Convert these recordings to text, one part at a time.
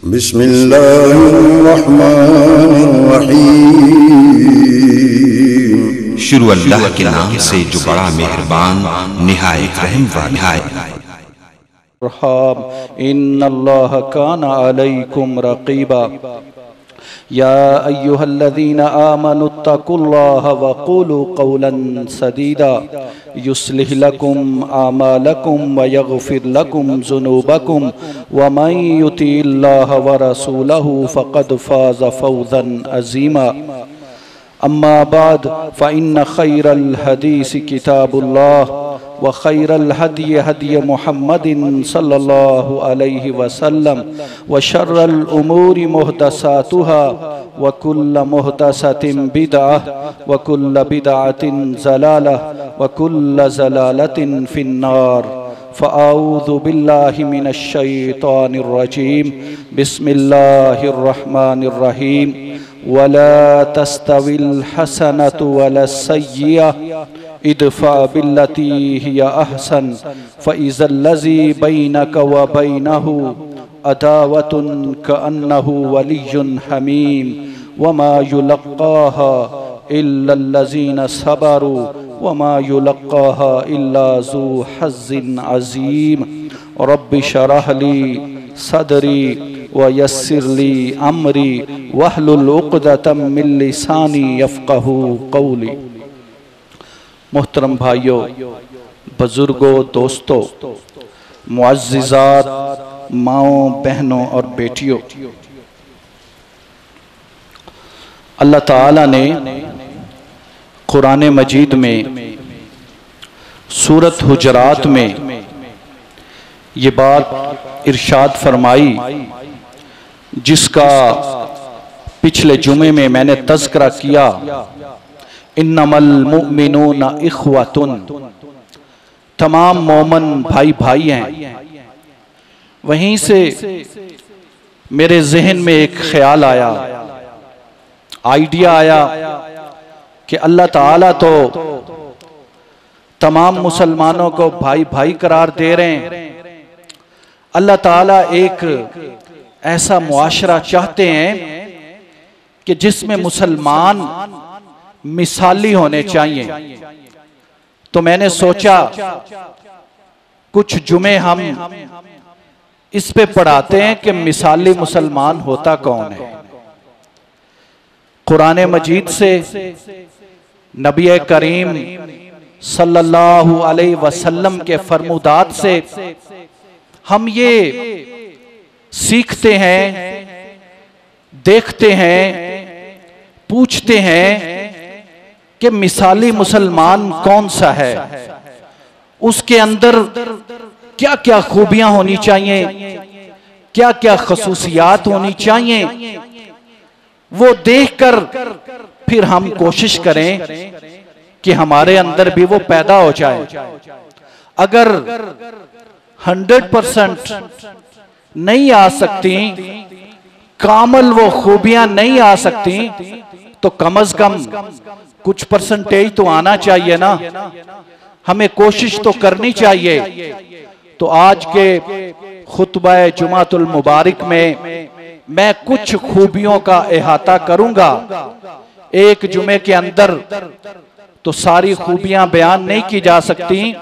बिस्मिल्लाहिर्रहमानिर्रहीम। शुरू अल्लाह के नाम से जो बड़ा मेहरबान निहायत रहम वाला है। इन्नल्लाह काना अलैकुम रक़ीबा या अय्युहल्लज़ीना आमनुत्तकुल्लाह वक़ूलू क़ौलन सदीदा युस्लिह लकुम आमालकुम व यग़फ़िर लकुम ज़ुनूबकुम व मन युतिइल्लाह व रसूलहु फ़क़द फ़ाज़ फ़ौज़न अज़ीमा। अम्मा बाद फ़इन्न खैरल हदीस किताबुल्लाह व खैरल हदी हदी मुहम्मदिन सल्लल्लाहु अलैहि वसल्लम व शर्रल उमूरि मुहदसातुहा व कुल्ल मुहदसतिन बिदअह व कुल्ल बिदअतिन ज़लालह व कुल्ल ज़लालतिन फिन्नार। फ़अऊज़ु बिल्लाहि मिनश शैतानिर रजीम। बिस्मिल्लाहिर रहमानिर रहीम। वला तस्तविल हसनतु वला सय्यिअह इदफ़ा बिल्लती हिया अहसन फ़इज़ल्लज़ी बैनक व बैनहु अदावतुन कअन्नहु वलिय्युन हमीम वमा युलक़्क़ाहा इल्लल्लज़ीना सबरू वमा युलक़्क़ाहा इल्ला ज़ू हज़्ज़िन अज़ीम। रब्बि शरह ली सदरी व यस्सिर ली अमरी वहलुल उक़दतम मिन लिसानी यफ़क़हू क़ौली। मोहतरम भाइयों, बुजुर्गों, दोस्तों, मुअज़्ज़िज़ात, माओं, बहनों और बेटियों, अल्लाह ताला ने कुरान मजीद में सूरत हुजरात में ये बात इरशाद फरमाई जिसका पिछले जुमे में मैंने तज़किरा किया। इन्नमल मुमिनूना इख्वतुन, तमाम मोमन भाई भाई हैं। वहीं से मेरे जहन में एक ख्याल आया, आइडिया आया कि अल्लाह ताला तो तमाम मुसलमानों को भाई भाई करार दे रहे हैं। अल्लाह ताला एक ऐसा मुआशरा चाहते हैं कि जिसमें मुसलमान मिसाली होने चाहिए। तो मैंने सोचा कुछ जुमे हम इस पे पढ़ाते हैं कि मिसाली मुसलमान होता कौन है। कुरान मजीद से नबी करीम सल्लल्लाहु अलैहि वसल्लम के फरमुदात से हम ये सीखते हैं, देखते हैं, पूछते हैं कि मिसाली मुसलमान कौन सा है, उसके अंदर क्या क्या खूबियां होनी चाहिए, क्या क्या खसूसियात होनी चाहिए। वो देखकर फिर हम कोशिश करें कि हमारे अंदर भी वो पैदा हो जाए। अगर 100% नहीं आ सकती, कामल वो खूबियां नहीं आ सकती, तो कम अज कम कुछ परसेंटेज तो आना चाहिए ना। हमें कोशिश तो करनी चाहिए। तो आज के खुतबा जुमातुल मुबारक में मैं कुछ खूबियों का अहाता करूंगा। एक जुमे के अंदर तो सारी खूबियां बयान नहीं की जा सकती,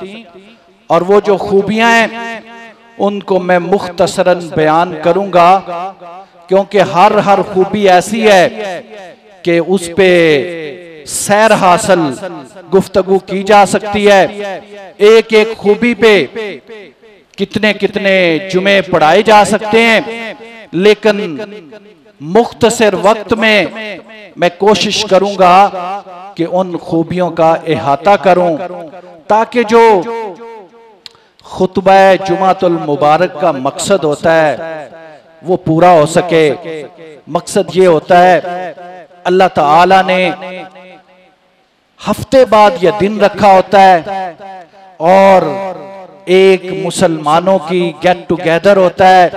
और वो जो खूबियां हैं उनको मैं मुख्तसरन बयान करूंगा, क्योंकि हर खूबी ऐसी है कि उस पे सैर हासिल गुफ्तगू की जा सकती है। एक एक खूबी पे कितने कितने जुमे पढ़ाए जा सकते हैं, लेकिन मुख्तसर वक्त में मैं कोशिश करूंगा कि उन खूबियों का अहाता करूं, ताकि जो खुतबा जुमातुल मुबारक का मकसद होता है वो पूरा हो सके। मकसद ये होता है, अल्लाह ताला ने हफ्ते बाद यह दिन रखा होता है और एक मुसलमानों की गेट टुगेदर होता है।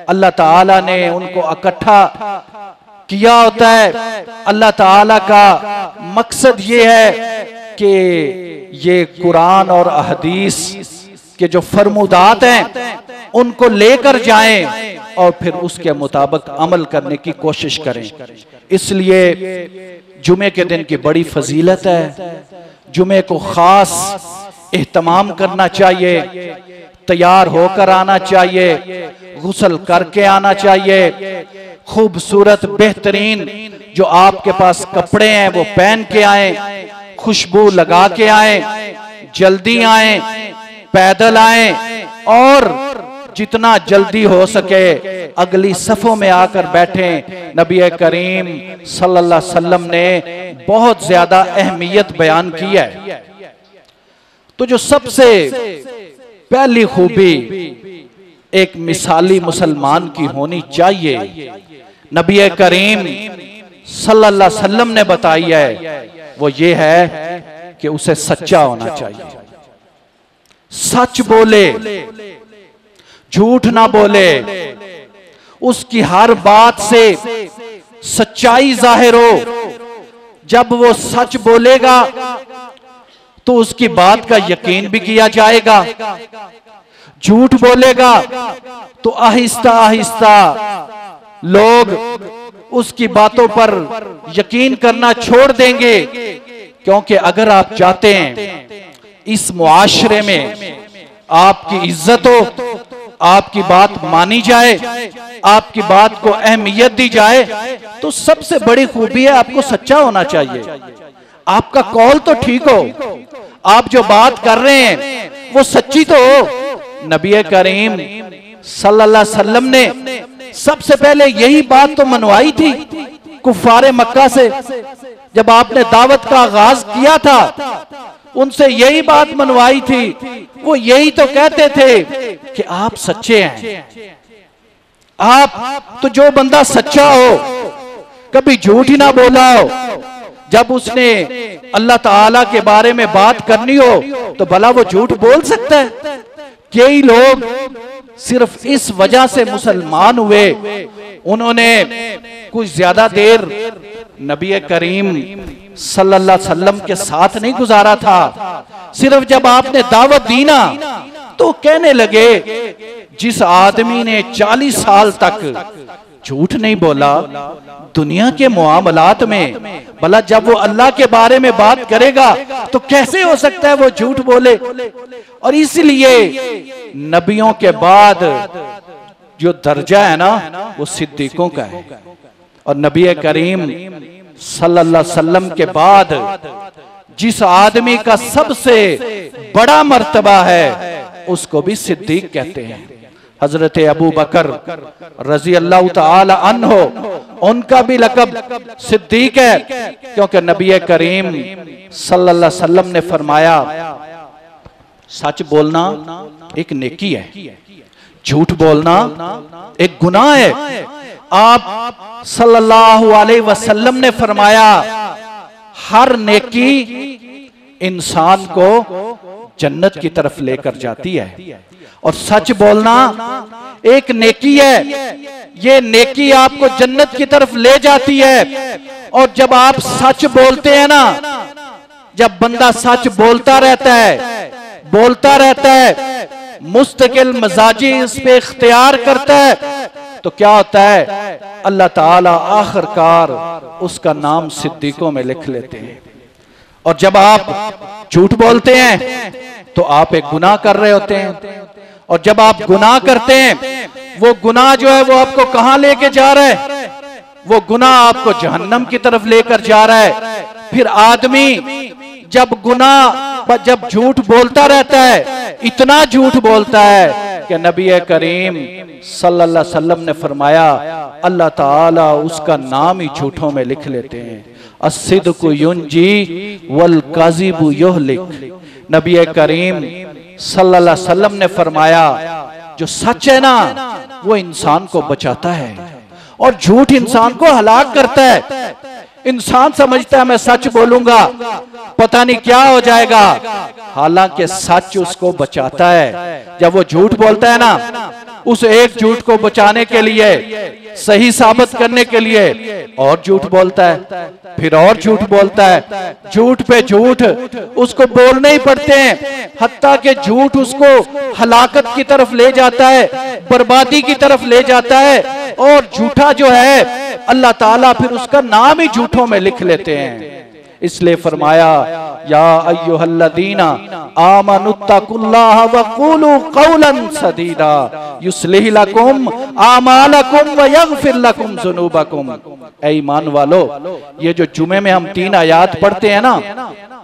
अल्लाह ताला ने उनको इकट्ठा किया होता है। अल्लाह ताला का मकसद ये है कि ये कुरान और अहदीस के जो फरमुदात हैं उनको लेकर जाएं और फिर उसके मुताबिक अमल करने की कोशिश करें। इसलिए जुमे के दिन की बड़ी फजीलत है, जुमे को खास एहतमाम करना चाहिए, तैयार होकर आना चाहिए, गुस्ल करके आना चाहिए, खूबसूरत बेहतरीन जो आपके पास कपड़े हैं वो पहन के आए, खुशबू लगा के आए, जल्दी आए, पैदल आए और जितना जल्दी हो सके अगली सफों में आकर बैठे। नबी करीम सल्लल्लाहु अलैहि वसल्लम ने बहुत ज्यादा अहमियत बयान की है। तो जो सबसे पहली खूबी एक मिसाली मुसलमान की होनी चाहिए, नबी करीम सल्लल्लाहु अलैहि वसल्लम ने बताई है, वो ये है कि उसे सच्चा होना चाहिए। सच बोले, झूठ ना बोले, उसकी हर बात से सच्चाई जाहिर हो। जब वो सच बोलेगा तो उसकी बात का यकीन भी किया जाएगा। झूठ बोलेगा तो आहिस्ता आहिस्ता लोग उसकी बातों पर यकीन करना छोड़ देंगे। क्योंकि अगर आप चाहते हैं इस मुआशरे में आपकी इज्जत हो, आपकी बात मानी जाए, आपकी बात को अहमियत दी जाए, तो सबसे बड़ी खूबी है आपको सच्चा होना चाहिए। आपका कौल तो ठीक हो, आप जो बात कर रहे हैं वो सच्ची तो हो। नबी करीम सल्लल्लाहु अलैहि वसल्लम ने सबसे पहले यही बात तो मनवाई थी कुफारे मक्का से। जब आपने दावत का आगाज किया था उनसे यही बात मनवाई थी। वो यही तो कहते थे कि आप सच्चे हैं। आप तो जो बंदा सच्चा हो, कभी झूठ ही ना बोला हो, जब उसने अल्लाह ताला के बारे में बात करनी हो तो भला वो झूठ बोल सकता है? कई लोग सिर्फ इस वजह से मुसलमान हुए, उन्होंने कुछ ज्यादा देर नबी करीम सल्लल्लाहु अलैहि वसल्लम के साथ नहीं गुजारा था। सिर्फ जब आपने दावत दी ना तो कहने लगे जिस आदमी ने 40 साल तक झूठ नहीं बोला दुनिया के मुआमलात में, भला जब वो अल्लाह के बारे में बात करेगा तो कैसे हो सकता है वो झूठ बोले? और इसलिए नबियों के बाद जो दर्जा है ना वो सिद्दीकों का है। और नबी करीम सल्लल्लाहु अलैहि वसल्लम के बाद जिस आदमी का सबसे बड़ा मर्तबा है उसको भी सिद्दीक कहते हैं। हजरत अबू बकर रजी अल्लाह ताला अन्हो, उनका भी लकब सिद्दीक है, क्योंकि नबी करीम सल्लल्लाहु अलैहि वसल्लम ने फरमाया सच बोलना एक नेकी है, झूठ बोलना एक गुनाह है। आप सल्लल्लाहु अलैहि वसल्लम ने फरमाया हर नेकी इंसान को जन्नत की तरफ लेकर जाती है और सच बोलना एक नेकी है। ये नेकी आपको जन्नत की तरफ ले जाती है। और जब आप सच बोलते हैं ना, जब बंदा सच बोलता रहता है, मुस्तकिल मजाजी इस पे इख्तियार करता है, तो क्या होता है? अल्लाह ताला आखिरकार उसका नाम सिद्दीकों में लिख लेते हैं। और जब आप झूठ बोलते हैं तो आप एक गुनाह कर रहे होते हैं। और जब आप गुनाह करते हैं, वो गुनाह जो है वो आपको कहां लेके जा रहा है? वो गुनाह आपको जहन्नम की तरफ लेकर जा रहा है। फिर आदमी जब झूठ बोलता रहता है, इतना झूठ बोलता है कि नबी करीम सल्लल्लाहु अलैहि वसल्लम ने फरमाया अल्लाह ताला उसका नाम ही झूठों में लिख लेते हैं। अस्सिद्कु युंजी वल काज़िबु युहलिक। नबी करीम सल्लल्लाहु अलैहि वसल्लम ने फरमाया जो सच है ना वो इंसान को बचाता है और झूठ इंसान को हलाक करता है। इंसान समझता है मैं सच बोलूंगा पता नहीं क्या हो जाएगा, हालांकि सच उसको बचाता है। जब वो झूठ बोलता है ना, उस एक झूठ को बचाने के लिए, सही साबित करने के लिए और झूठ बोलता है, फिर और झूठ बोलता है, झूठ पे झूठ उसको बोलने ही पड़ते हैं, हत्ता कि झूठ उसको हलाकत की तरफ ले जाता है, बर्बादी की तरफ ले जाता है। और झूठा जो है अल्लाह ताला फिर उसका नाम ही झूठों में लिख लेते हैं। इसलिए फरमाया या अय्युहल्लज़ीना आमनुत्तकुल्लाह वक़ूलू क़ौलन सदीदा युस्लिह लकुम आमालकुम व यग़फिर लकुम ज़ुनूबकुम। ऐ ईमान वालो, ये जो जुमे में हम 3 आयात पढ़ते हैं ना,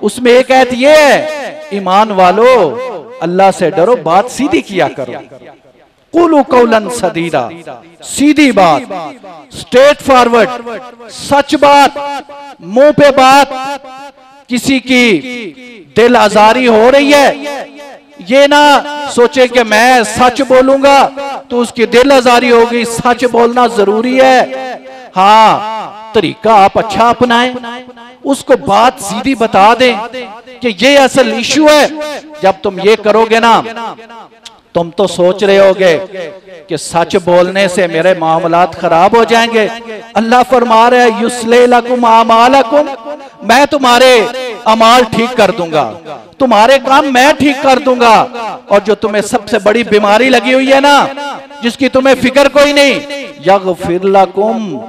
उसमें एक आयत ये है, ईमान वालो अल्लाह से डरो, बात सीधी किया करो। कुलू कौलन सदीदा, सीधी बात, स्ट्रेट फॉरवर्ड, सच बात, मुंह पे बात। किसी की दिल आजारी हो रही है, ये ना सोचे कि मैं सच बोलूंगा तो उसकी दिल आजारी होगी। सच बोलना जरूरी है। हाँ, तरीका आप अच्छा अपनाएं, उसको बात सीधी बता दें कि ये असल इशू है। जब तुम ये करोगे ना, तुम तो सोच रहे होगे कि सच बोलने से मेरे मामलात खराब हो जाएंगे। अल्लाह फरमा रहा है युस्लिह लकुम आमालकुम, मैं तुम्हारे अमाल ठीक कर दूंगा, तुम्हारे काम मैं ठीक कर दूंगा। और जो तुम्हें सबसे बड़ी बीमारी लगी हुई है ना, जिसकी तुम्हें फिक्र कोई नहीं, यग़फिर लकुम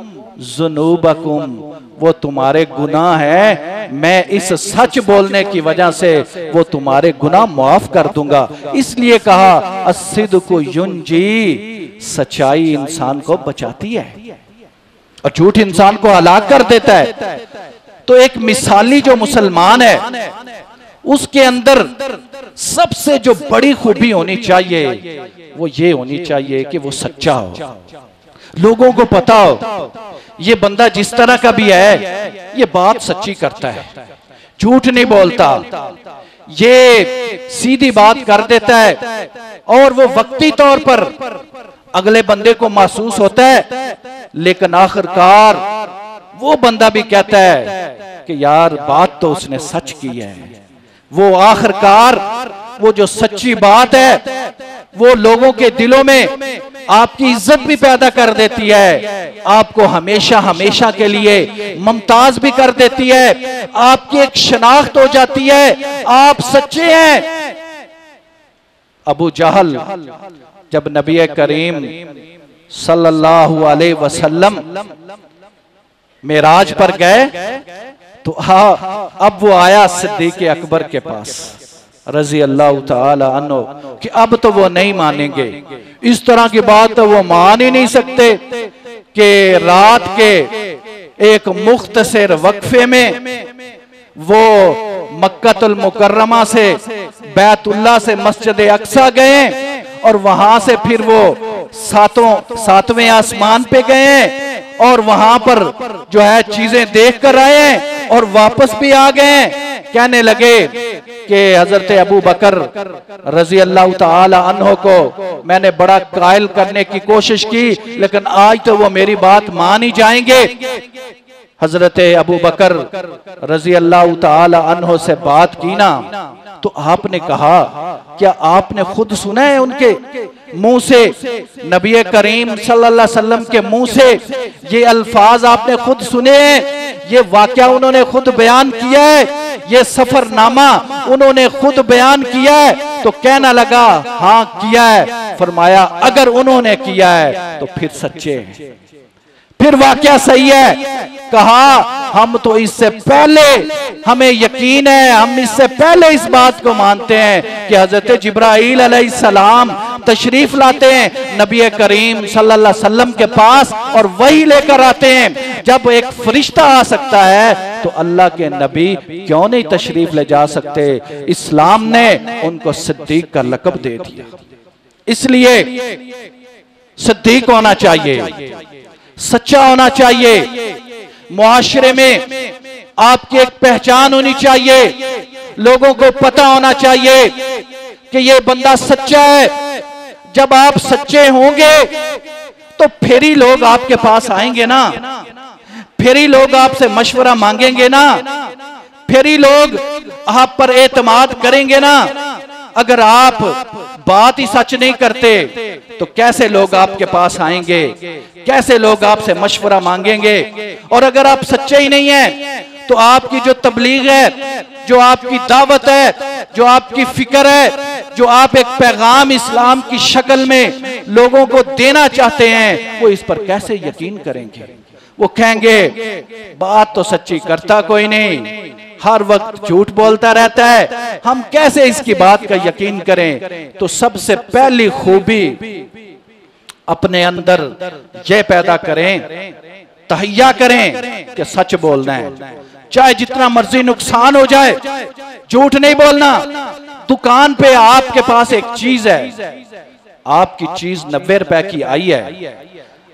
ज़ुनूबकुम, वो तुम्हारे गुनाह है, मैं इस सच बोलने की वजह से वो तुम्हारे गुनाह माफ कर दूंगा। इसलिए कहा अस्सिद्क़ु युंजी, सच्चाई इंसान को बचाती है और झूठ इंसान को हलाक कर देता है। तो एक मिसाली जो मुसलमान है, उसके अंदर सबसे जो बड़ी खूबी होनी चाहिए वो ये होनी चाहिए कि वो सच्चा हो। लोगों को पता हो ये बंदा जिस तरह का भी है, ये बात सच्ची करता है, झूठ नहीं बोलता, ये सीधी बात कर देता है। और वो वक्ती तौर पर अगले बंदे को महसूस होता है, लेकिन आखिरकार वो बंदा भी कहता है कि यार बात तो उसने सच की है। वो आखिरकार वो जो सच्ची बात है वो लोगों के दिलों में आपकी इज्जत भी पैदा कर देती है, आपको हमेशा हमेशा के लिए मुमताज भी कर देती है, आपकी एक शनाख्त हो जाती है, आप सच्चे हैं। अबू जहल जब नबी करीम सल्लल्लाहु अलैहि वसल्लम मेराज पर गए तो हाँ, अब वो आया सिद्दीक़ अकबर के पास रजी अल्लाह ताला अन्हु कि अब तो वो नहीं मानेंगे, इस तरह की बात तो वो मान ही नहीं सकते कि रात के एक मुख्तसर वक्फे में वो मक्कतुल मुकर्रमा से बैतुल्लाह से मस्जिद अक्सा गए और वहां से फिर वो सातवें आसमान पे गए और वहां पर जो है चीजें देख कर आए और वापस भी आ गए। कहने लगे कि हजरत अबू बकर रजी अल्लाह ताला अन्हो को मैंने बड़ा कायल करने की कोशिश की, लेकिन आज तो वो मेरी बात मान ही जाएंगे। हजरत अबू बकर रजी अल्लाह ताला अन्हो से बात की ना, तो आपने कहा क्या आपने खुद सुना है उनके मुंह से, नबी करीम सल्लल्लाहु अलैहि वसल्लम के मुंह से ये अल्फाज आपने खुद सुने हैं, ये वाकया उन्होंने खुद बयान किया है, ये सफरनामा उन्होंने खुद बयान किया है। तो कहना लगा हाँ किया है। फरमाया अगर उन्होंने किया है तो फिर सच्चे हैं, फिर वाकया सही है। कहा हम तो इससे पहले हमें यकीन है, हम इससे पहले इस बात को मानते हैं कि हजरत जिब्राईल अलैहिस्सलाम तशरीफ लाते हैं नबी करीम सल्लल्लाहु अलैहि वसल्लम के पास और वही लेकर आते हैं। जब एक फरिश्ता आ सकता है तो अल्लाह के नबी क्यों नहीं तशरीफ ले जा सकते? इस्लाम ने उनको सिद्दीक का लक़ब दे दिया। इसलिए सिद्दीक होना चाहिए, सच्चा होना चाहिए, मुआशरे में आपकी एक पहचान होनी चाहिए, लोगों को पता होना चाहिए कि ये बंदा सच्चा है। जब आप सच्चे होंगे तो फिर ही लोग आपके पास आएंगे ना, फिर ही लोग आपसे मशवरा मांगेंगे ना, फिर ही लोग आप पर एतमाद करेंगे ना। अगर आप बात ही सच नहीं करते तो कैसे लोग आपके पास आएंगे, कैसे लोग आपसे मशवरा मांगेंगे। और अगर आप सच्चे ही नहीं हैं तो आपकी जो तबलीग है, जो आपकी दावत है, जो आपकी फिक्र है, जो आप एक पैगाम इस्लाम की शक्ल में लोगों को देना चाहते हैं, वो इस पर कैसे यकीन करेंगे। वो कहेंगे बात तो सच्ची करता कोई नहीं, हर वक्त झूठ बोलता रहता है, हम कैसे इसकी बात का यकीन करें। तो सबसे पहली खूबी अपने अंदर यह पैदा करें, तहैया करें कि सच बोलना है, चाहे जितना मर्जी नुकसान हो जाए, झूठ नहीं बोलना। दुकान पे आपके पास एक चीज है, आपकी चीज 90 रुपए की आई है,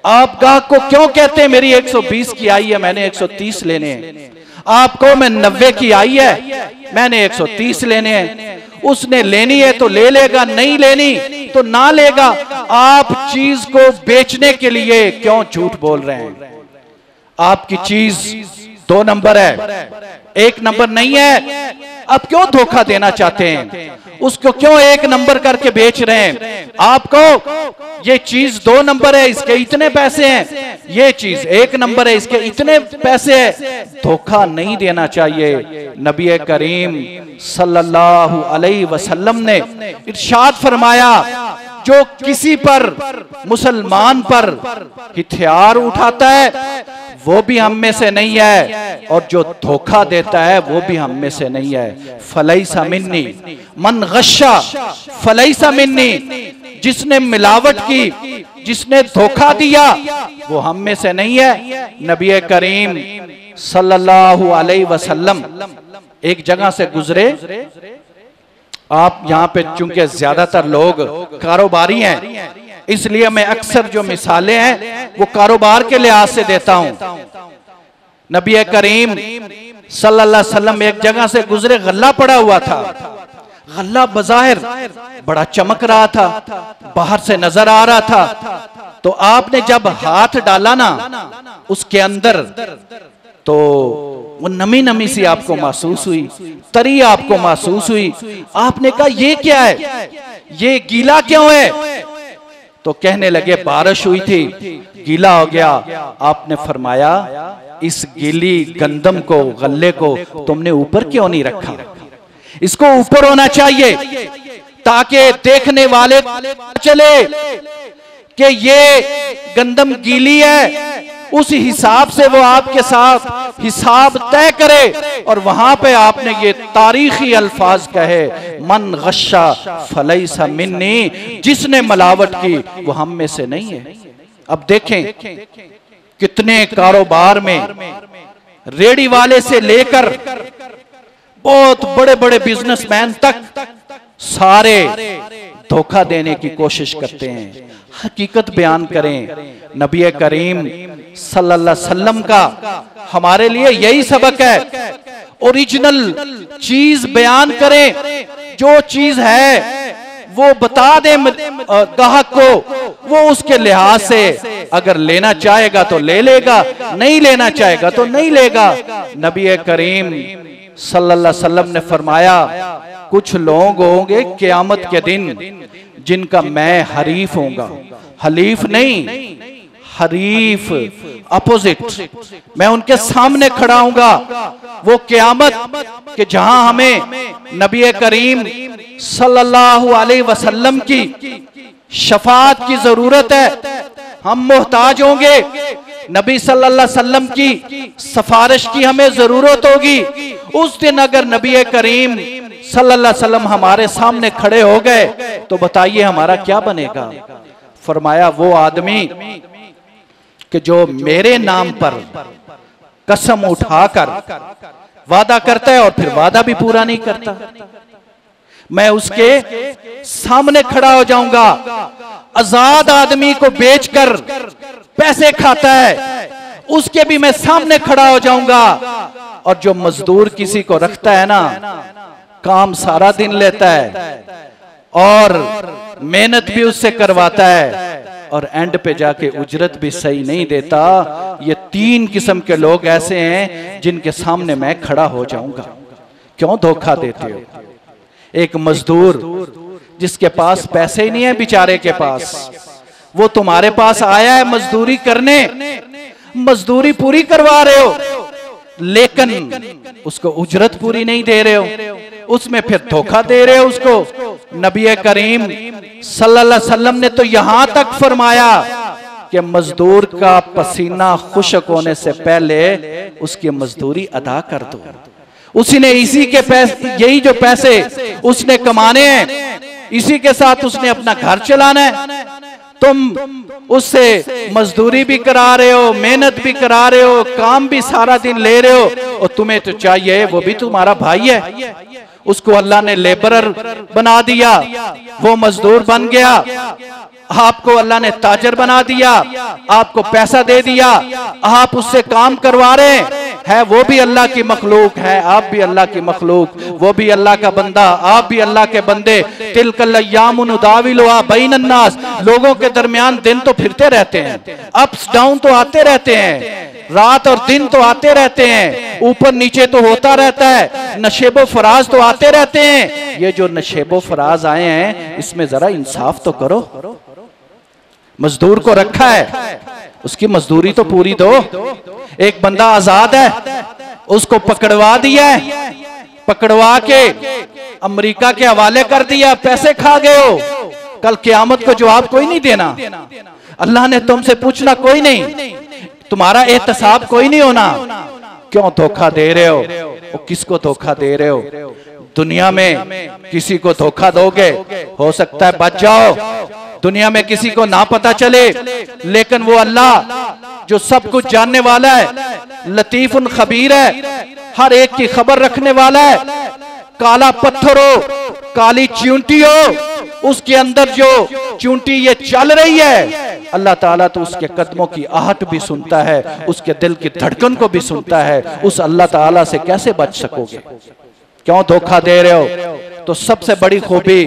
आप ग्राहक को क्यों कहते हैं मेरी 120 की आई है, मैंने 130 लेने हैं। आपको मैं 90 की आई है, मैंने 130 लेने हैं। उसने लेनी है तो ले लेगा, नहीं लेनी तो ना लेगा। आप चीज को बेचने के लिए क्यों झूठ बोल रहे हैं। आपकी चीज 2 नंबर है, 1 नंबर नहीं है, आप क्यों धोखा देना चाहते हैं, उसको क्यों 1 नंबर करके बेच रहे हैं। आपको ये चीज 2 नंबर है, इसके इतने पैसे हैं, ये चीज 1 नंबर है, इसके इतने पैसे हैं। धोखा नहीं देना चाहिए। नबी करीम सल्लल्लाहु अलैहि वसल्लम ने इरशाद फरमाया, जो किसी पर, मुसलमान पर हथियार उठाता है वो भी हम में से नहीं है, और जो धोखा देता है वो भी हम में से नहीं है। फलैसा मिन्नी मन गश्शा फलैसा मिन्नी, जिसने मिलावट की, जिसने धोखा दिया, वो हम में से नहीं है। नबी करीम सल्लल्लाहु अलैहि वसल्लम एक जगह से गुजरे। आप यहाँ पे चूंकि ज्यादातर लोग कारोबारी हैं, इसलिए मैं अक्सर जो मिसालें हैं वो कारोबार के लिहाज से देता हूं। नबी करीम सल्लल्लाहु अलैहि वसल्लम एक जगह से गुजरे, गल्ला पड़ा हुआ था। गल्ला बज़ाहिर बड़ा चमक रहा था, बाहर से नजर आ रहा था। तो आपने जब हाथ डाला ना उसके अंदर, तो वो नमी नमी सी आपको महसूस हुई, तरी आपको महसूस हुई। आपने कहा ये क्या है, ये गीला क्यों है। तो कहने लगे बारिश हुई थी, गीला हो गया। आपने फरमाया इस गीली गंदम को, गल्ले को तुमने ऊपर क्यों नहीं रखा, इसको ऊपर होना चाहिए ताकि देखने वाले चले कि ये गंदम गीली है, उस हिसाब से वो आपके साथ हिसाब तय करे। और वहां पे आपने ये तारीखी अल्फाज कहे, मन गश्शा फलैसा मिन्नी, जिसने मिलावट की वो हम में से नहीं है। अब देखें कितने कारोबार में रेडी वाले से लेकर बहुत बड़े बड़े बिजनेसमैन तक सारे धोखा देने की कोशिश करते हैं। हकीकत बयान करें। नबी करीम सल्लल्लाहु अलैहि वसल्लम का हमारे लिए यही सबक है, ओरिजिनल चीज बयान करें, जो चीज है वो बता दे ग्राहक को, वो उसके लिहाज से अगर लेना चाहेगा तो ले लेगा, नहीं लेना चाहेगा तो नहीं लेगा। नबी करीम सल्लल्लाहु अलैहि वसल्लम ने फरमाया, कुछ लोग होंगे क़यामत के दिन जिनका मैं हरीफ होऊंगा, हलीफ नहीं, हरीफ अपोजिट, मैं उनके सामने खड़ा हूंगा। वो क़यामत के जहां हमें नबी करीम सल्लल्लाहु अलैहि वसल्लम की शफाअत की जरूरत है, हम मोहताज होंगे, नबी सल्लल्लाहु अलैहि वसल्लम की सिफारिश की हमें जरूरत होगी। उस दिन अगर नबी करीम सल्लल्लाहु अलैहि वसल्लम हमारे सामने खड़े हो गए तो बताइए हमारा क्या बनेगा। फरमाया वो आदमी कि जो मेरे नाम पर कसम उठाकर वादा करता है और फिर वादा भी पूरा नहीं करता, मैं उसके सामने खड़ा हो जाऊंगा। आजाद आदमी को बेचकर पैसे खाता है, उसके भी मैं सामने खड़ा हो जाऊंगा। और जो मजदूर किसी को रखता है ना, काम सारा दिन लेता है और मेहनत भी उससे करवाता है और एंड पे जाके उजरत भी सही नहीं देता, ये 3 किस्म के लोग ऐसे हैं जिनके सामने मैं खड़ा हो जाऊंगा। क्यों धोखा देते हो। एक मजदूर जिसके पास पैसे ही नहीं है बेचारे के पास, वो तुम्हारे पास आया है मजदूरी करने, मजदूरी पूरी करवा रहे हो लेकिन उसको उजरत पूरी नहीं दे रहे हो, उसमें फिर धोखा दे रहे हो उसको। नबी करीम सल्लल्लाहु अलैहि वसल्लम ने तो यहां तक फरमाया कि मजदूर का पसीना खुश्क होने से पहले उसकी मजदूरी अदा कर दो। उसने इसी के पैसे, यही जो पैसे उसने कमाने हैं, इसी के साथ उसने अपना घर चलाना है। तुम उससे मजदूरी भी करा रहे हो, मेहनत भी करा रहे हो, काम भी सारा दिन ले रहे हो, और तुम्हें तो चाहिए, वो भी तुम्हारा भाई है, उसको अल्लाह ने लेबरर बना दिया, वो मजदूर बन गया, आपको अल्लाह ने ताजर बना दिया, आपको पैसा दे दिया, आप उससे काम करवा रहे हैं, वो भी अल्लाह की मखलूक है, आप भी अल्लाह की मखलूक, वो भी अल्लाह का बंदा, आप भी अल्लाह के बंदे। तिलकल अय्यामु नुदाविलुहा बैनन नास, लोगों के दरमियान दिन तो फिरते रहते हैं, अप्स डाउन तो आते रहते हैं, रात और दिन तो आते रहते हैं, ऊपर नीचे तो होता रहता है, नशेबो फराज तो आते रहते हैं। ये जो नशेबो फराज आए हैं इसमें जरा इंसाफ तो करो। मजदूर को रखा है, उसकी मजदूरी तो पूरी दो। एक बंदा आजाद है, उसको पकड़वा दिया है, पकड़वा के अमेरिका के हवाले कर दिया, पैसे खा गए हो, कल क़यामत को जवाब कोई नहीं देना, अल्लाह ने तुमसे पूछना कोई नहीं, तुम्हारा एहतसाब कोई नहीं होना। क्यों धोखा दे रहे हो? वो किसको धोखा दे रहे हो? दुनिया में किसी को धोखा दोगे, हो सकता है बच जाओ, दुनिया में किसी को ना पता चले, लेकिन वो अल्लाह जो सब कुछ जानने वाला है, लतीफुन खबीर है, हर एक की खबर रखने वाला है। काला पत्थर हो, काली चींटी हो, उसके अंदर जो चींटी ये चल रही है, अल्लाह ताला तो उसके कदमों की आहट भी सुनता है, उसके दिल की धड़कन को भी सुनता है। उस अल्लाह ताला से कैसे बच सकोगे? क्यों धोखा दे रहे हो? तो सबसे बड़ी खूबी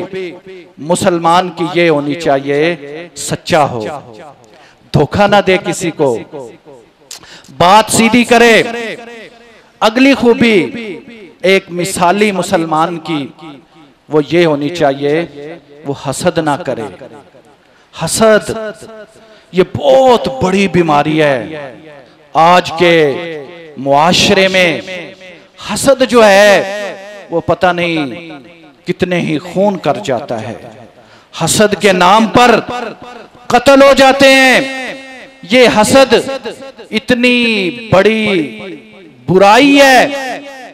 मुसलमान की ये होनी चाहिए, सच्चा हो, धोखा ना दे किसी को, बात सीधी करे। अगली खूबी एक मिसाली मुसलमान की वो ये होनी चाहिए, वो हसद ना करे। हसद ये बहुत बड़ी बीमारी है आज के मुआशरे में। हसद जो है वो पता नहीं कितने ही खून कर जाता है, हसद के नाम पर कत्ल हो जाते हैं। ये हसद इतनी बड़ी बुराई है,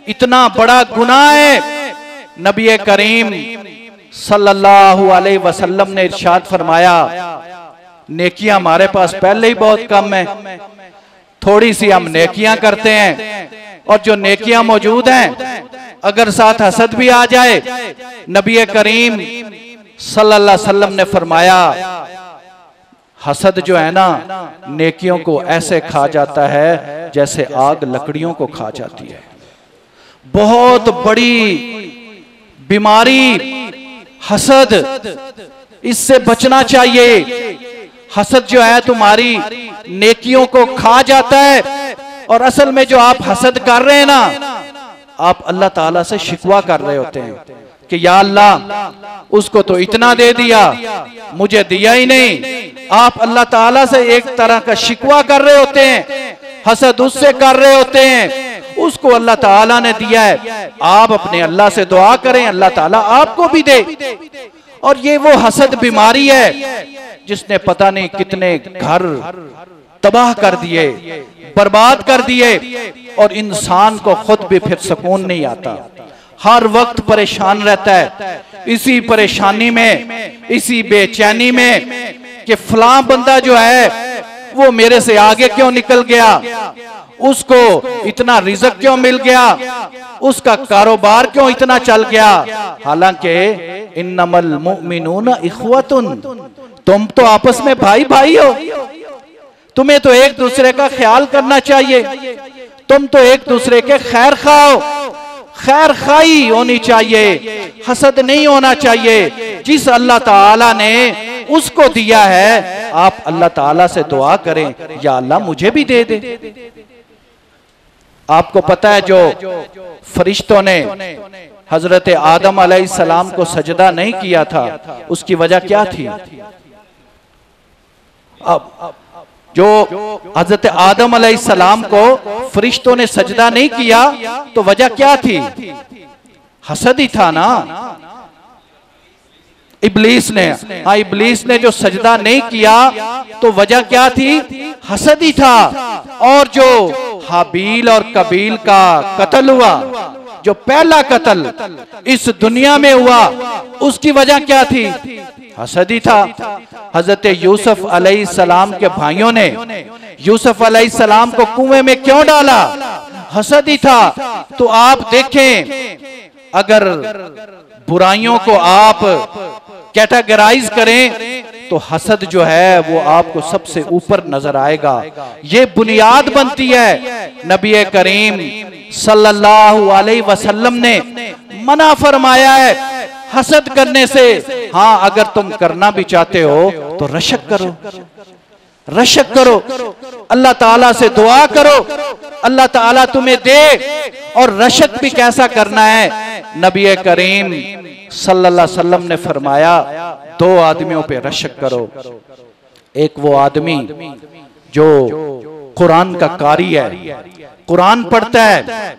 इतना बड़ा गुनाह है। नबी करीम सल्लल्लाहु अलैहि वसल्लम ने इरशाद फरमाया, नेकियां हमारे पास पहले ही बहुत कम है, थोड़ी सी हम नेकियां करते हैं, और जो नेकियां मौजूद हैं अगर साथ हसद भी आ जाए, नबी करीम सल्लल्लाहु अलैहि वसल्लम ने फरमाया, हसद जो है ना, नेकियों को ऐसे खा जाता है जैसे आग लकड़ियों को खा जाती है। बहुत बड़ी बीमारी हसद, इससे बचना चाहिए। हसद जो है तुम्हारी नेकियों को खा जाता है, और असल में जो आप हसद कर रहे हैं ना, आप अल्लाह ताला से शिकवा कर रहे होते हैं कि या अल्लाह उसको तो इतना दे दिया, मुझे दिया ही नहीं। आप अल्लाह ताला से एक तरह का शिकवा कर रहे होते हैं, हसद उससे कर रहे होते हैं, उसको अल्लाह ताला ने दिया है। आप अपने अल्लाह से दुआ करें, अल्लाह ताला आपको भी दे। और ये वो हसद बीमारी है जिसने पता नहीं कितने घर तबाह कर दिए, बर्बाद कर दिए, और इंसान को खुद भी फिर सुकून नहीं आता, हर वक्त परेशान रहता है। इसी परेशानी में, इसी बेचैनी में कि फलां बंदा जो है वो मेरे से आगे क्यों निकल गया, उसको इतना रिज़्क क्यों मिल गया, उसका कारोबार क्यों इतना चल गया। हालांकि इन्नमल मुमिनूना इख्वतुन, तुम तो आपस में भाई भाई हो, तुम्हें तो एक दूसरे का ख्याल करना चाहिए, तुम तो एक दूसरे के खैर खाओ, खैर खाई होनी चाहिए, हसद नहीं होना चाहिए। जिस अल्लाह ताला ने उसको दिया है, आप अल्लाह ताला से दुआ करें, या अल्लाह मुझे भी दे दे। आपको पता है जो फरिश्तों ने हजरत आदम अलैहिस्सलाम को सजदा नहीं किया था, उसकी वजह क्या थी? अब जो हजरत आदम अलैहिस्सलाम को फरिश्तों ने सजदा नहीं किया तो वजह क्या थी? हसद ही था ना। इब्लीस ने, हाँ, इब्लीस ने जो सजदा नहीं किया तो वजह क्या थी? हसद ही था। और जो हाबील और कबील का कत्ल हुआ, जो पहला कत्ल इस दुनिया में हुआ, उसकी वजह क्या थी? हसद ही था। हजरत यूसुफ अलैहिस्सलाम के भाइयों ने यूसुफ अलैहिस्सलाम को कुएं में क्यों डाला? हसद ही था। तो आप देखें, अगर बुराइयों को आप कैटेगराइज करें तो हसद जो है वो आपको सबसे ऊपर नजर आएगा। ये बुनियाद बनती है। नबी करीम सल्लल्लाहु अलैहि वसल्लम ने मना फरमाया है हसद करने से। हाँ, अगर तुम करना भी चाहते हो तो रशक करो, रशक करो, अल्लाह ताला से दुआ करो, अल्लाह ताला तुम्हें दे। और रशक भी कैसा करना है? नबी करीम सल्लल्लाहु अलैहि वसल्लम ने फरमाया, दो आदमियों पे रशक करो। एक वो आदमी जो कुरान का कारी है, कुरान पढ़ता है,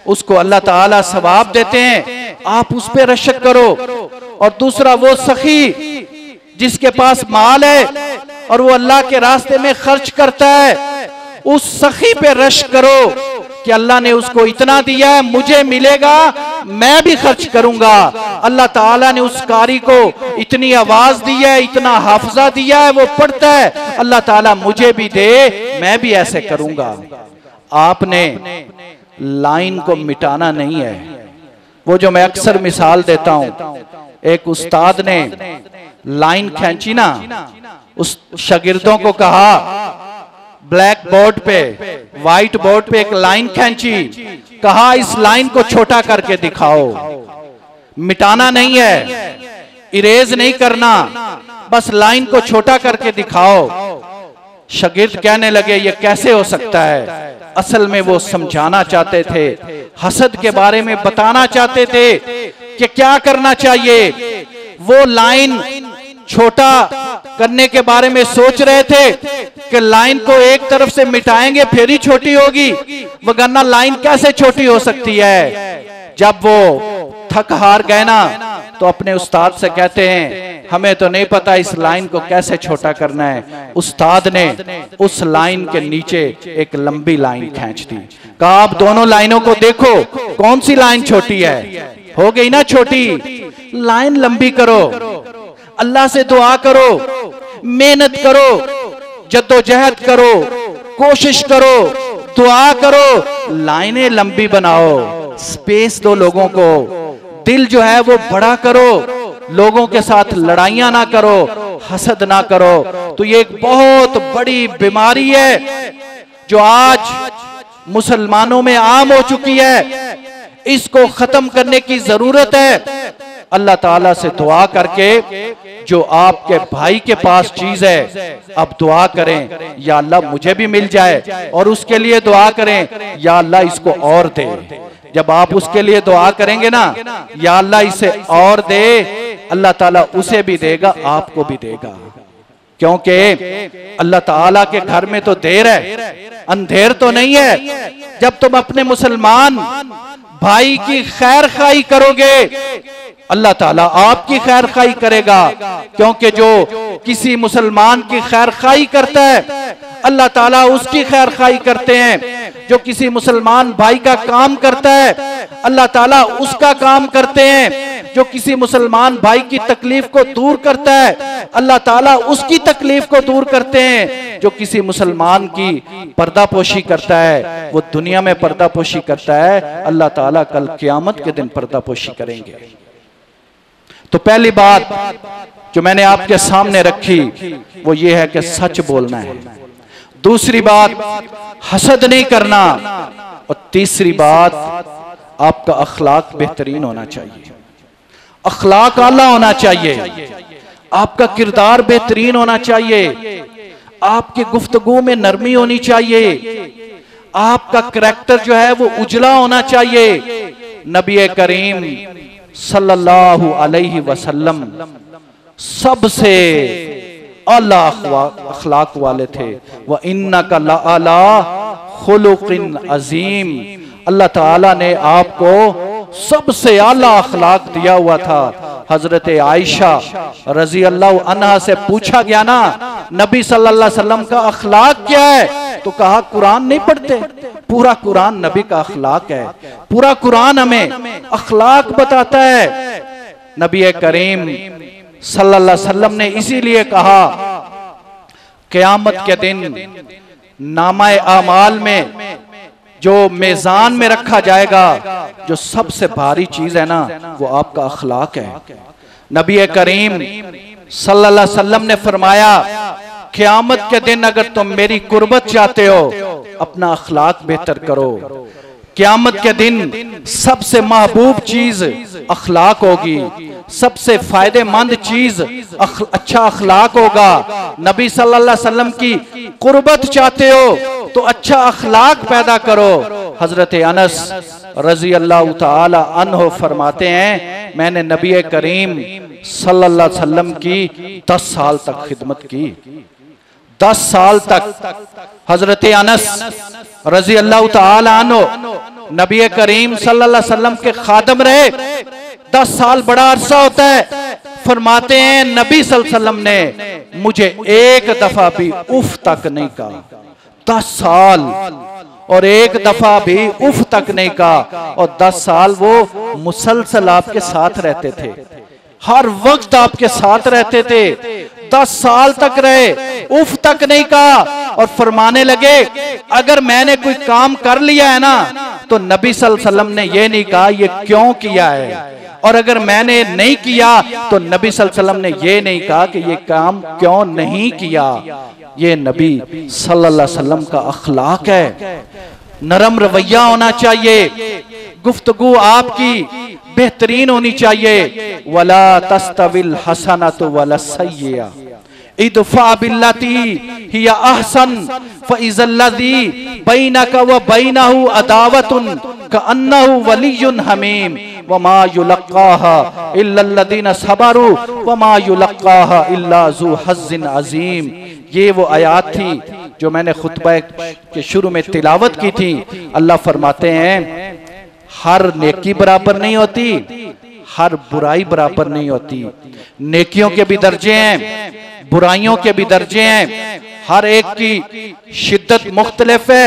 उसको अल्लाह ताला सवाब देते हैं, आप उस पे रशक करो। और दूसरा वो सखी जिसके पास माल है और वो अल्लाह के रास्ते में खर्च करता है, उस सखी पे रशक करो कि अल्लाह ने उसको इतना दिया है, मुझे मिलेगा, मैं भी खर्च करूंगा। अल्लाह ताला ने उस कारी को इतनी आवाज दी है, इतना हाफजा दिया है, वो पढ़ता है, अल्लाह ताला मुझे भी दे, मैं भी ऐसे करूंगा। आपने लाइन को मिटाना नहीं है। वो जो मैं अक्सर मिसाल देता हूं, एक उस्ताद ने लाइन खींची ना, उस शागिर्दों को कहा, ब्लैक बोर्ड पे, व्हाइट बोर्ड पे एक लाइन खींची, कहा इस लाइन को छोटा करके दिखाओ। मिटाना नहीं है, इरेज नहीं करना, बस लाइन को छोटा करके दिखाओ। शागिर्द कहने लगे ये कैसे हो सकता है? असल में वो समझाना चाहते थे, हसद के बारे में बताना चाहते थे कि क्या करना चाहिए। वो लाइन छोटा करने के बारे में सोच रहे थे कि लाइन को एक तरफ से मिटाएंगे फिर ही छोटी होगी, वरना लाइन कैसे छोटी हो सकती है। जब वो थक हार गए ना तो अपने उस्ताद से कहते हैं, हमें तो नहीं पता इस लाइन को कैसे छोटा करना है। उस्ताद ने उस लाइन के नीचे एक लंबी लाइन खींच दी, कहा आप दोनों लाइनों को देखो, कौन सी लाइन छोटी है? हो गई ना छोटी, लाइन लंबी करो, अल्लाह से दुआ करो, मेहनत करो, जद्दोजहद करो, कोशिश करो, दुआ करो, लाइनें लंबी बनाओ, स्पेस दो लोगों को, दिल जो है वो बड़ा करो, लोगों के साथ लड़ाइयां ना करो, हसद ना करो। तो ये एक बहुत बड़ी बीमारी है जो आज मुसलमानों में आम हो चुकी है। इसको खत्म करने की जरूरत है। अल्लाह ताला से दुआ करके जो आपके भाई के पास चीज है, अब दुआ करें या अल्लाह मुझे भी मिल जाए, और उसके लिए दुआ करें या अल्लाह इसको और दे। जब आप उसके लिए दुआ करेंगे ना, या अल्लाह इसे और दे, अल्लाह ताला उसे भी देगा, आपको भी देगा। क्योंकि अल्लाह ताला के घर में तो देर है, अंधेर तो नहीं है। जब तुम अपने मुसलमान भाई की खैर खाई करोगे, अल्लाह ताला आपकी खैर खाई करेगा। क्योंकि जो किसी मुसलमान की खैर खाई करता है, अल्लाह ताला उसकी खैर खाई करते हैं। जो किसी मुसलमान भाई का काम करता है, अल्लाह ताला उसका काम करते हैं। जो किसी मुसलमान भाई की तकलीफ को दूर करता है, अल्लाह ताला उसकी तकलीफ को दूर करते हैं। जो किसी मुसलमान की पर्दापोशी करता है, वो दुनिया में पर्दापोशी करता है, अल्लाह ताला कल क़यामत के दिन पर्दापोशी करेंगे। तो पहली बात जो मैंने आपके सामने रखी वो ये है कि सच बोलना है। दूसरी बात, हसद नहीं करना। और तीसरी बात, आपका अखलाक बेहतरीन होना चाहिए, अखलाक आला होना चाहिए, आपका किरदार बेहतरीन होना चाहिए, आपकी गुफ्तगू में नरमी होनी चाहिए, आपका करैक्टर जो है वो उजला होना चाहिए। नबी करीम सल्लल्लाहु अलैहि वसल्लम सबसे आला अखलाक वाले थे। व इन्नका लअला खुलुकिन अजीम, अल्लाह ताला ने आपको सबसे आला अखलाक दिया हुआ था। हजरत आयशा रजी अल्लाह अन्हा से पूछा गया ना नबी सल्लल्लाहु अलैहि वसल्लम का अखलाक क्या है, तो कहा कुरान नहीं पढ़ते। पूरा कुरान नबी का अखलाक है, पूरा कुरान हमें अखलाक बताता है। नबी करीम सल्लल्लाहु अलैहि वसल्लम ने इसीलिए कहा क़यामत के दिन नामाए आमाल में जो मेज़ान में रखा जाएगा, जो सबसे भारी चीज है ना, वो आपका अखलाक है। नबी करीम सल्लल्लाहु अलैहि वसल्लम ने फरमाया क़यामत के दिन अगर तुम मेरी कुर्बत चाहते हो, अपना अखलाक बेहतर करो। क़यामत के दिन सबसे महबूब चीज अखलाक होगी, सबसे फायदेमंद चीज अच्छा अखलाक होगा। नबी सल्लल्लाहु अलैहि वसल्लम की कुर्बत चाहते हो तो अच्छा अखलाक पैदा करो। हजरत अनस रजी अल्लाह ताला अन्हो फरमाते हैं मैंने नबी करीम सल्लल्लाहु अलैहि वसल्लम की 10 साल तक खिदमत की। 10 साल तक हजरत अनस रजी अल्लाह ताला अन्हो नबी करीम सल्लल्लाहु अलैहि वसल्लम के खादम रहे। 10 साल बड़ा अरसा होता है। फरमाते हैं नबी सल्लल्लाहु अलैहि वसल्लम ने मुझे एक दफा भी उफ तक नहीं कहा। 10 साल और एक दफा भी उफ तक नहीं कहा। और 10 साल वो मुसलसल आपके साथ रहते थे, हर वक्त आपके साथ रहते थे। 10 साल तक रहे, उफ तक नहीं कहा। और फरमाने लगे अगर मैंने कोई काम कर लिया है ना, तो नबी सल्लल्लाहु अलैहि वसल्लम ने ये नहीं कहा ये क्यों किया है, और अगर मैंने नहीं किया तो नबी सल्लल्लाहु अलैहि वसल्लम ने ये नहीं कहा कि ये काम क्यों नहीं किया। ये नबी सल्लल्लाहु अलैहि वसल्लम का अखलाक है। नरम रवैया होना चाहिए, गुफ्तगू आपकी बेहतरीन होनी चाहिए। वला तस्तविल हसनतु वला सय्यिआ इदफा बिल्लती हिया अहसन फइज़ल्लज़ी बैनका व बैनहु अदावतुन कअन्नहु वलियुन हमीम वमा युलक्काहा इल्लल्लज़ीना सबरू वमा युलक्काहा इल्ला ज़ू हज़्ज़िन अज़ीम। ये वो आयत थी जो मैंने खुतबा के शुरू में तिलावत की थी। अल्लाह फरमाते हैं हर नेकी बराबर नहीं होती, हर बुराई बराबर नहीं होती। नेकियों के भी दर्जे हैं, बुराइयों के भी दर्जे हैं। हर एक की शिद्दत मुख्तलिफ है।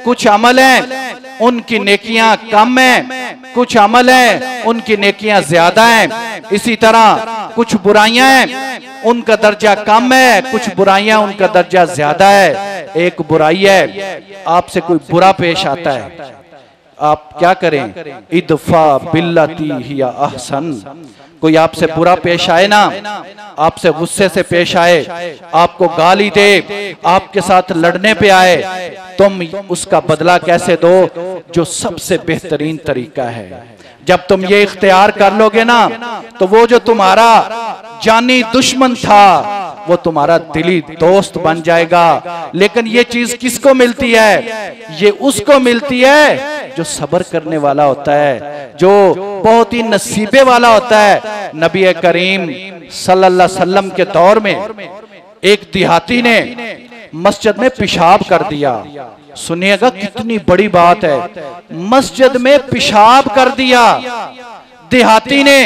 कुछ अमल हैं उनकी नेकियां कम हैं, कुछ अमल हैं उनकी नेकियां ज्यादा हैं। इसी तरह कुछ बुराइयां हैं उनका दर्जा कम है, कुछ बुराइयां उनका दर्जा ज्यादा है। एक बुराई है आपसे कोई बुरा पेश आता है, आप क्या करें? इदफा बिल्लती हिया अहसन। कोई आपसे बुरा पेश आए ना, आपसे गुस्से से पेश आए, आपको गाली दे, आपके साथ लड़ने पे आए, तुम उसका बदला कैसे दो? जो सबसे बेहतरीन तरीका है। जब तुम ये इख्तियार कर लोगे ना, तो वो जो तुम्हारा जानी दुश्मन था वो तुम्हारा दिली दोस्त बन जाएगा। लेकिन ये चीज किसको मिलती है? ये उसको मिलती है जो सब्र करने वाला होता है, जो बहुत ही नसीबे वाला होता है। नबी करीम सल्लल्लाहु अलैहि वसल्लम के दौर में एक देहाती ने मस्जिद में पेशाब कर दिया। सुनिएगा कितनी बड़ी बात है, मस्जिद में पेशाब कर दिया देहाती ने।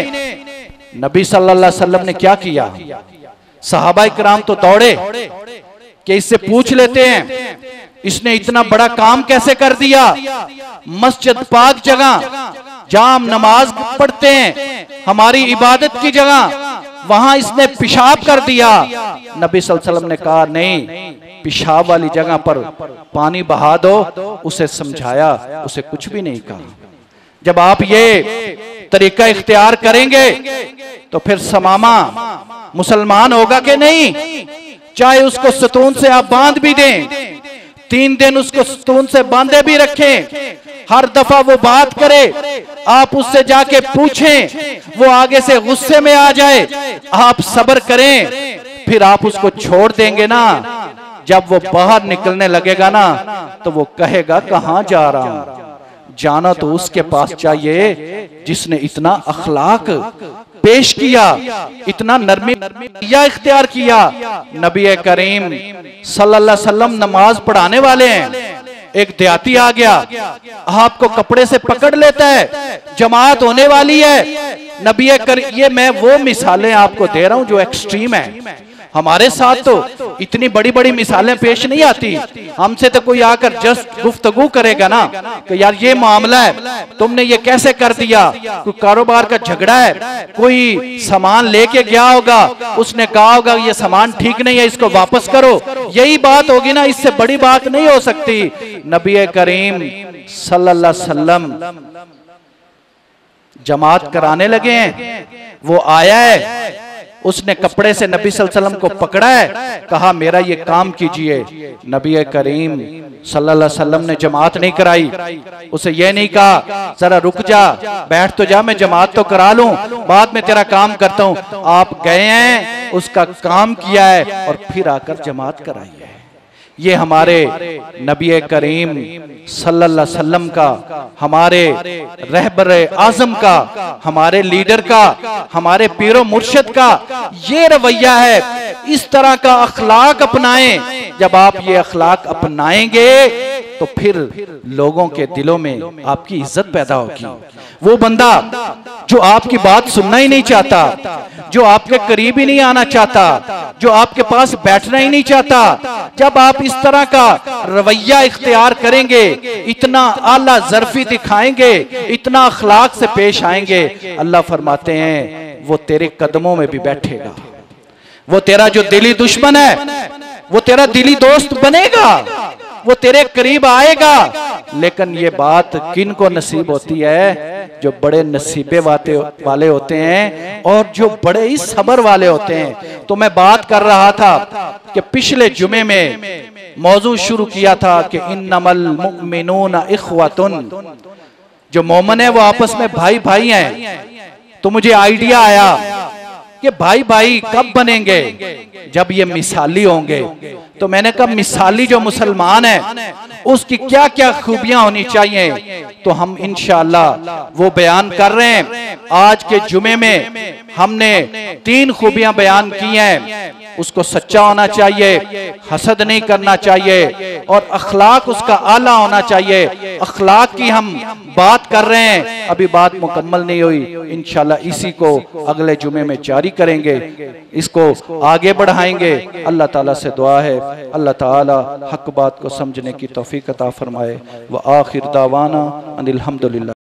नबी सल्लल्लाहु अलैहि वसल्लम ने क्या किया? सहाबा इकराम तो दौड़े कि इससे पूछ लेते हैं इसने इतना बड़ा काम कैसे कर दिया। मस्जिद पाक जगह जहां हम नमाज पढ़ते हैं, हमारी इबादत की जगह, वहां इसने पेशाब कर दिया। नबी सल्लल्लाहु अलैहि वसल्लम ने कहा नहीं, पेशाब वाली जगह पर पानी बहा दो। उसे समझाया, उसे कुछ भी नहीं कहा। जब आप ये तरीका इख्तियार करेंगे तो फिर समामा मुसलमान होगा कि नहीं? चाहे उसको सतून से आप बांध भी दें, 3 दिन उसको सतून से बांधे भी रखें, हर दफा वो बात करे, आप उससे जाके पूछें, वो आगे से गुस्से में आ जाए, आप सब्र करें, फिर आप उसको छोड़ देंगे ना। जब वो बाहर निकलने लगेगा ना, तो वो कहेगा कहां जा रहा हूं। जाना तो उसके पास चाहिए जिसने इतना अखलाक पेश किया, इतना नरमी इख्तियार किया। नबी करीम सल्लल्लाहु अलैहि वसल्लम नमाज पढ़ाने वाले हैं, एक देहाती आ गया, आपको कपड़े से पकड़ लेता है, जमात होने वाली है। नबी करीम, ये मैं वो मिसालें आपको दे रहा हूं जो एक्सट्रीम है। हमारे साथ तो इतनी बड़ी बड़ी मिसालें पेश नहीं आती। हमसे तो कोई आकर जस्ट गुफ्तगू करेगा ना कि यार ये मामला है, तुमने ये कैसे कर दिया, कोई कारोबार का झगड़ा है, कोई सामान लेके गया होगा, उसने कहा होगा ये सामान ठीक नहीं है, इसको वापस करो, यही बात होगी ना, इससे बड़ी बात नहीं हो सकती। नबी करीम सल्लल्लाहु अलैहि वसल्लम जमात कराने लगे हैं, वो आया है, उसने कपड़े से नबी सल्लल्लाहु अलैहि वसल्लम को पकड़ा है, कहा मेरा ये काम कीजिए। नबी करीम सल्लल्लाहु अलैहि वसल्लम ने जमात नहीं कराई, उसे ये नहीं कहा जरा रुक जा, बैठ तो जा, मैं जमात तो करा लूं, बाद में तेरा काम करता हूं। आप गए हैं, उसका काम किया है और फिर आकर जमात कराई है। ये हमारे नबी करीम सल्लल्लाहु अलैहि वसल्लम का, हमारे रहबर आजम का, हमारे लीडर का, हमारे पीरो मुर्शिद का ये रवैया है। इस तरह का अखलाक अपनाएं। जब आप ये अखलाक अपनाएंगे तो फिर लोगों के दिलों में आपकी इज्जत पैदा होगी। वो बंदा जो आपकी बात सुनना ही नहीं चाहता, जो आपके करीब ही नहीं आना चाहता, जो आपके पास बैठना ही नहीं चाहता, जब आप इस तरह का रवैया इख्तियार करेंगे, इतना आला ज़र्फी दिखाएंगे, इतना अखलाक से पेश आएंगे, अल्लाह फरमाते हैं वो तेरे कदमों में भी बैठेगा। वो तेरा जो दिली दुश्मन है वो तेरा दिली दोस्त बनेगा, वो तेरे करीब आएगा। लेकिन ये बात किन को नसीब होती है? जो बड़े नसीबे वाले होते हैं और जो बड़े ही सब्र वाले होते हैं। तो मैं बात कर रहा था कि पिछले जुमे में मौजू शुरू किया था कि इन्नमल मुमिनून इख्वतुन, जो मोमन है वो आपस में भाई भाई हैं। तो मुझे आइडिया आया कि भाई भाई कब बनेंगे? जब ये मिसाली होंगे। तो मैंने कहा मिसाली जो मुसलमान है उसकी क्या क्या खूबियां होनी चाहिए, तो हम इंशाअल्लाह वो बयान कर रहे हैं। आज के जुमे में हमने 3 खूबियां बयान की हैं। उसको सच्चा होना चाहिए, हसद नहीं करना चाहिए और अखलाक उसका आला होना चाहिए। अखलाक की हम बात कर रहे हैं, अभी बात मुकम्मल नहीं हुई। इंशाल्लाह इसी को अगले जुमे में जारी करेंगे, इसको आगे बढ़ाएंगे। अल्लाह ताला से दुआ है अल्लाह ताला हक बात को समझने की तौफीक अता फरमाए। व आखिर दावाना अनिल हम्दुलिल्लाह।